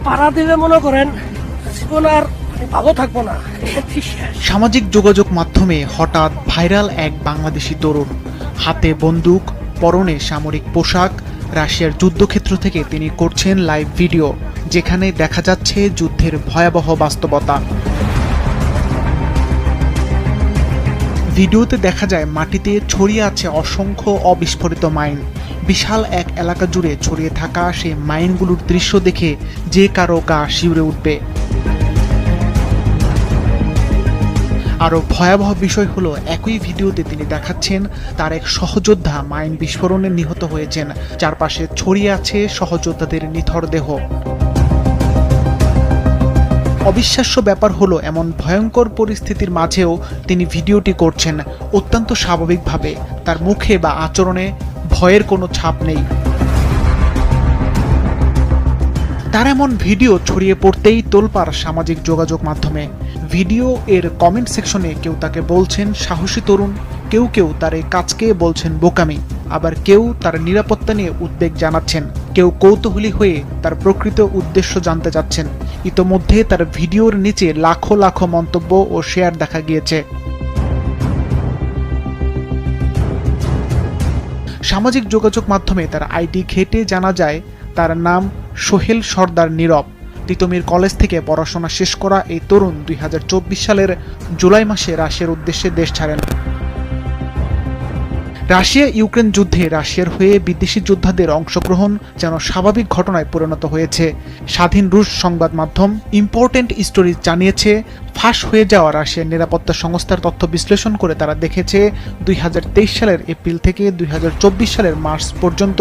পাড়া দিলে মনে করেন জীবন আর ভালো থাকবো না। সামাজিক যোগাযোগ মাধ্যমে হঠাৎ ভাইরাল এক বাংলাদেশি তরুণ, হাতে বন্দুক, পরনে সামরিক পোশাক। রাশিয়ার যুদ্ধক্ষেত্র থেকে তিনি করছেন লাইভ ভিডিও, যেখানে দেখা যাচ্ছে যুদ্ধের ভয়াবহ বাস্তবতা। ভিডিওতে দেখা যায় মাটিতে ছড়িয়ে আছে অসংখ্য অবিস্ফোরিত মাইন। বিশাল এক এলাকা জুড়ে ছড়িয়ে থাকা সেই মাইনগুলোর দৃশ্য দেখে যে কারো গা শিউরে উঠবে। আরও ভয়াবহ বিষয় হলো, একই ভিডিওতে তিনি দেখাচ্ছেন তার এক সহযোদ্ধা মাইন বিস্ফোরণে নিহত হয়েছেন। চারপাশে ছড়িয়ে আছে সহযোদ্ধাদের নিথর দেহ। অবিশ্বাস্য ব্যাপার হলো, এমন ভয়ঙ্কর পরিস্থিতির মাঝেও তিনি ভিডিওটি করছেন অত্যন্ত স্বাভাবিকভাবে। তার মুখে বা আচরণে ভয়ের কোনো ছাপ নেই। তার এমন ভিডিও ছড়িয়ে পড়তেই তোলপাড় সামাজিক যোগাযোগ মাধ্যমে। ভিডিও এর কমেন্ট সেকশনে কেউ তাকে বলছেন সাহসী তরুণ, কেউ কেউ তার এই কাজকে বলছেন বোকামি, আবার কেউ তার নিরাপত্তা নিয়ে উদ্বেগ জানাচ্ছেন, কেউ কৌতূহলী হয়ে তার প্রকৃত উদ্দেশ্য জানতে চাচ্ছেন। ইতোমধ্যে তার ভিডিওর নিচে লাখো লাখো মন্তব্য ও শেয়ার দেখা গিয়েছে। সামাজিক যোগাযোগ মাধ্যমে তার আইডি ঘেঁটে জানা যায় তার নাম সোহেল সর্দার নীরব। তিতুমির কলেজ থেকে পড়াশোনা শেষ করা এই তরুণ 2024 সালের জুলাই মাসে রাশিয়ার উদ্দেশ্যে দেশ ছাড়েন। রাশিয়া ইউক্রেন যুদ্ধে রাশিয়ার হয়ে বিদেশি যোদ্ধাদের অংশগ্রহণ যেন স্বাভাবিক ঘটনায় পরিণত হয়েছে। স্বাধীন রুশ সংবাদ মাধ্যম ইম্পর্টেন্ট স্টোরি জানিয়েছে, ফাঁস হয়ে যাওয়া রাশিয়ার নিরাপত্তা সংস্থার তথ্য বিশ্লেষণ করে তারা দেখেছে 2023 সালের এপ্রিল থেকে 2024 সালের মার্চ পর্যন্ত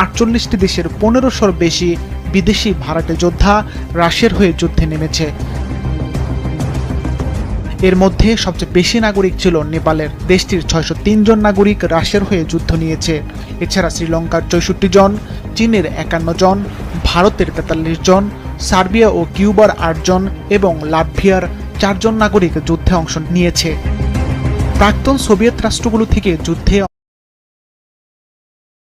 48টি দেশের 1500-র বেশি বিদেশি ভাড়াটে যোদ্ধা রাশিয়ার হয়ে যুদ্ধে নেমেছে। এর মধ্যে সবচেয়ে বেশি নাগরিক ছিল নেপালের। দেশটির 603 জন নাগরিক রাশিয়ার হয়ে যুদ্ধ নিয়েছে। এছাড়া শ্রীলঙ্কার 64 জন, চীনের 51 জন, ভারতের 43 জন, সার্বিয়া ও কিউবার 8 জন এবং লাটভিয়ার 4 জন নাগরিক যুদ্ধে অংশ নিয়েছে। প্রাক্তন সোভিয়েত রাষ্ট্রগুলো থেকে যুদ্ধে